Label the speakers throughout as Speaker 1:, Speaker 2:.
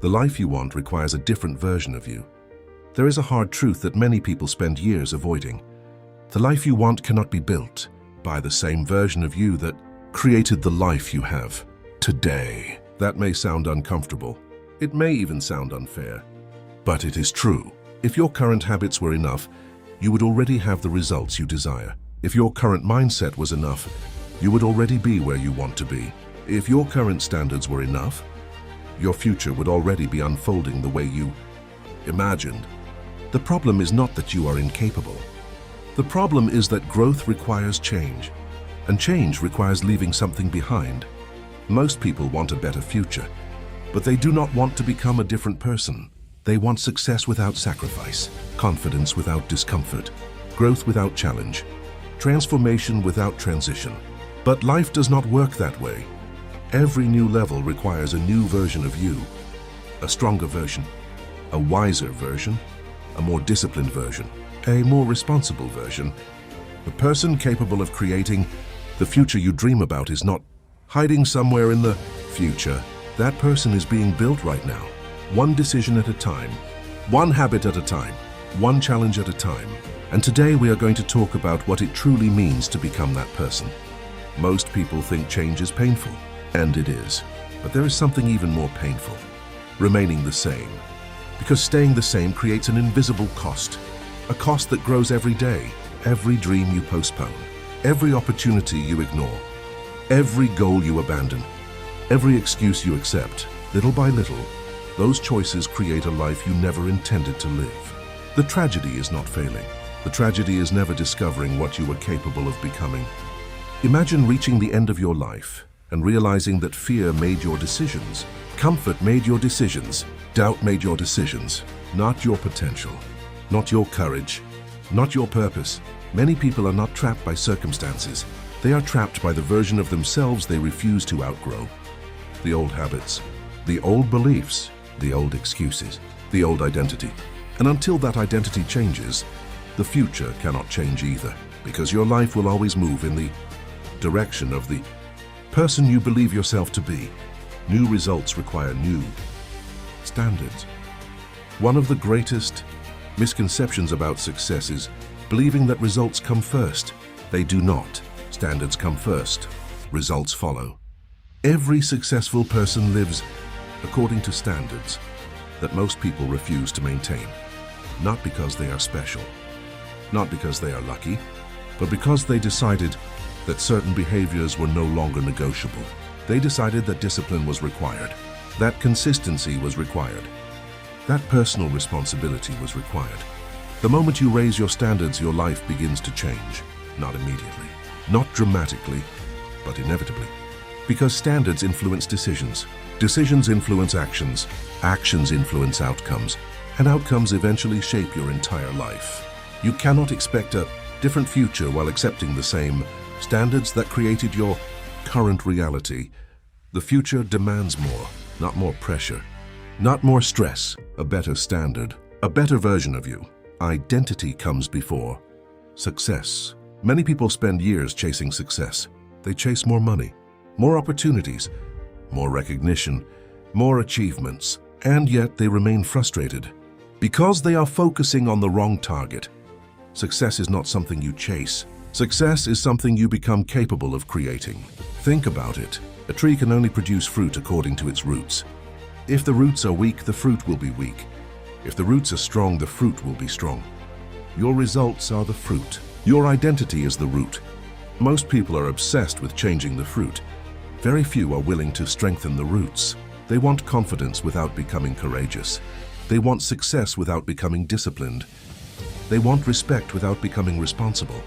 Speaker 1: The life you want requires a different version of you. There is a hard truth that many people spend years avoiding. The life you want cannot be built by the same version of you that created the life you have today. That may sound uncomfortable. It may even sound unfair. But it is true. If your current habits were enough, you would already have the results you desire. If your current mindset was enough, you would already be where you want to be. If your current standards were enough, your future would already be unfolding the way you imagined. The problem is not that you are incapable. The problem is that growth requires change, and change requires leaving something behind. Most people want a better future, but they do not want to become a different person. They want success without sacrifice, confidence without discomfort, growth without challenge, transformation without transition. But life does not work that way. Every new level requires a new version of you, a stronger version, a wiser version, a more disciplined version, a more responsible version. The person capable of creating the future you dream about is not hiding somewhere in the future. That person is being built right now, one decision at a time, one habit at a time, one challenge at a time. And today we are going to talk about what it truly means to become that person. Most people think change is painful, and it is. But there is something even more painful: remaining the same. Because staying the same creates an invisible cost, a cost that grows every day, every dream you postpone, every opportunity you ignore, every goal you abandon, every excuse you accept. Little by little, those choices create a life you never intended to live. The tragedy is not failing. The tragedy is never discovering what you were capable of becoming. Imagine reaching the end of your life and realizing that fear made your decisions, comfort made your decisions, doubt made your decisions, not your potential, not your courage, not your purpose. Many people are not trapped by circumstances. They are trapped by the version of themselves they refuse to outgrow. The old habits, the old beliefs, the old excuses, the old identity. And until that identity changes, the future cannot change either, because your life will always move in the direction of the person you believe yourself to be. New results require new standards. One of the greatest misconceptions about success is believing that results come first. They do not. Standards come first. Results follow. Every successful person lives according to standards that most people refuse to maintain, not because they are special, not because they are lucky, but because they decided that certain behaviors were no longer negotiable. They decided that discipline was required, that consistency was required, that personal responsibility was required. The moment you raise your standards, your life begins to change. Not immediately, not dramatically, but inevitably. Because standards influence decisions, decisions influence actions, actions influence outcomes, and outcomes eventually shape your entire life. You cannot expect a different future while accepting the same standards that created your current reality. The future demands more, not more pressure, not more stress, a better standard, a better version of you. Identity comes before success. Many people spend years chasing success. They chase more money, more opportunities, more recognition, more achievements, and yet they remain frustrated because they are focusing on the wrong target. Success is not something you chase. Success is something you become capable of creating. Think about it. A tree can only produce fruit according to its roots. If the roots are weak, the fruit will be weak. If the roots are strong, the fruit will be strong. Your results are the fruit. Your identity is the root. Most people are obsessed with changing the fruit. Very few are willing to strengthen the roots. They want confidence without becoming courageous. They want success without becoming disciplined. They want respect without becoming responsible.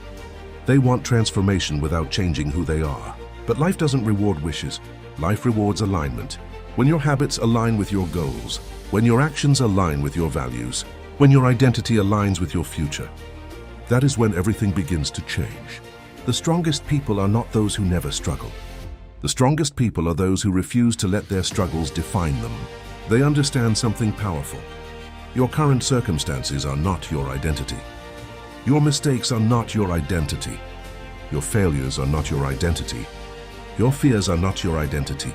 Speaker 1: They want transformation without changing who they are. But life doesn't reward wishes. Life rewards alignment. When your habits align with your goals, when your actions align with your values, when your identity aligns with your future, that is when everything begins to change. The strongest people are not those who never struggle. The strongest people are those who refuse to let their struggles define them. They understand something powerful. Your current circumstances are not your identity. Your mistakes are not your identity. Your failures are not your identity. Your fears are not your identity.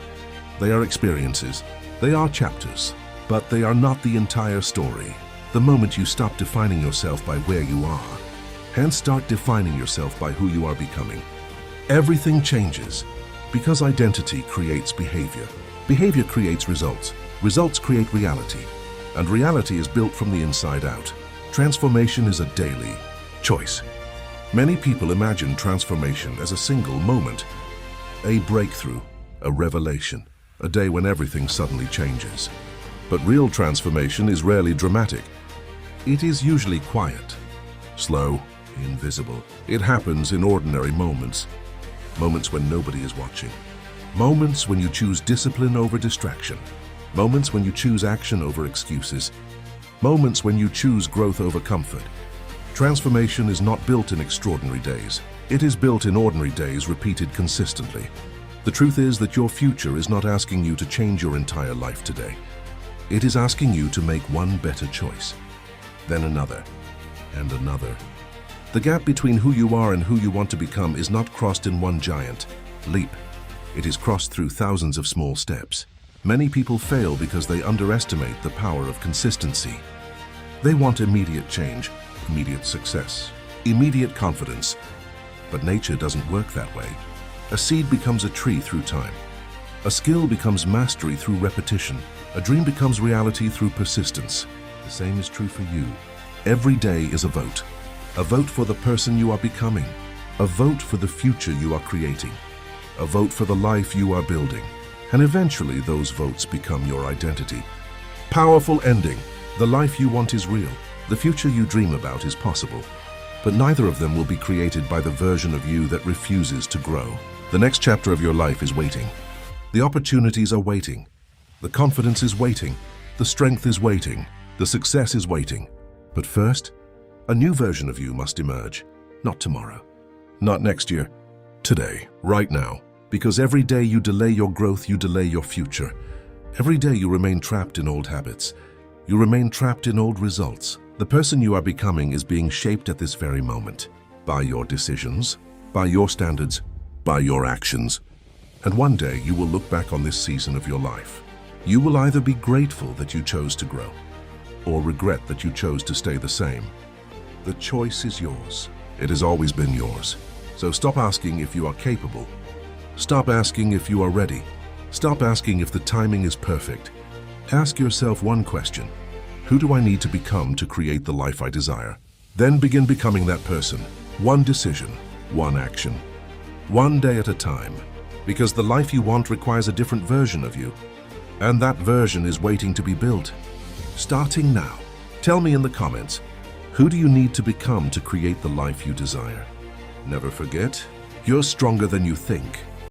Speaker 1: They are experiences. They are chapters. but they are not the entire story. The moment you stop defining yourself by where you are, and start defining yourself by who you are becoming, everything changes, because identity creates behavior. Behavior creates results. Results create reality, and reality is built from the inside out. Transformation is a daily choice. Many people imagine transformation as a single moment, a breakthrough, a revelation, a day when everything suddenly changes. But real transformation is rarely dramatic. It is usually quiet, slow, invisible. It happens in ordinary moments, moments when nobody is watching, moments when you choose discipline over distraction, moments when you choose action over excuses, moments when you choose growth over comfort. Transformation is not built in extraordinary days. It is built in ordinary days repeated consistently. The truth is that your future is not asking you to change your entire life today. It is asking you to make one better choice, then another, and another. The gap between who you are and who you want to become is not crossed in one giant leap. It is crossed through thousands of small steps. Many people fail because they underestimate the power of consistency. They want immediate change, immediate success, immediate confidence. But nature doesn't work that way. A seed becomes a tree through time. A skill becomes mastery through repetition. A dream becomes reality through persistence. The same is true for you. Every day is a vote. A vote for the person you are becoming. A vote for the future you are creating. A vote for the life you are building. And eventually those votes become your identity. Powerful ending. The life you want is real. The future you dream about is possible. But neither of them will be created by the version of you that refuses to grow. The next chapter of your life is waiting. The opportunities are waiting. The confidence is waiting. The strength is waiting. The success is waiting. But first, a new version of you must emerge. Not tomorrow. Not next year. Today. Right now. Because every day you delay your growth, you delay your future. Every day you remain trapped in old habits. You remain trapped in old results. The person you are becoming is being shaped at this very moment. By your decisions, by your standards, by your actions. And one day you will look back on this season of your life. You will either be grateful that you chose to grow, or regret that you chose to stay the same. The choice is yours. It has always been yours. So stop asking if you are capable. Stop asking if you are ready. Stop asking if the timing is perfect. Ask yourself one question. Who do I need to become to create the life I desire? Then begin becoming that person. One decision, one action. One day at a time. Because the life you want requires a different version of you. And that version is waiting to be built. Starting now. Tell me in the comments, who do you need to become to create the life you desire? Never forget, you're stronger than you think.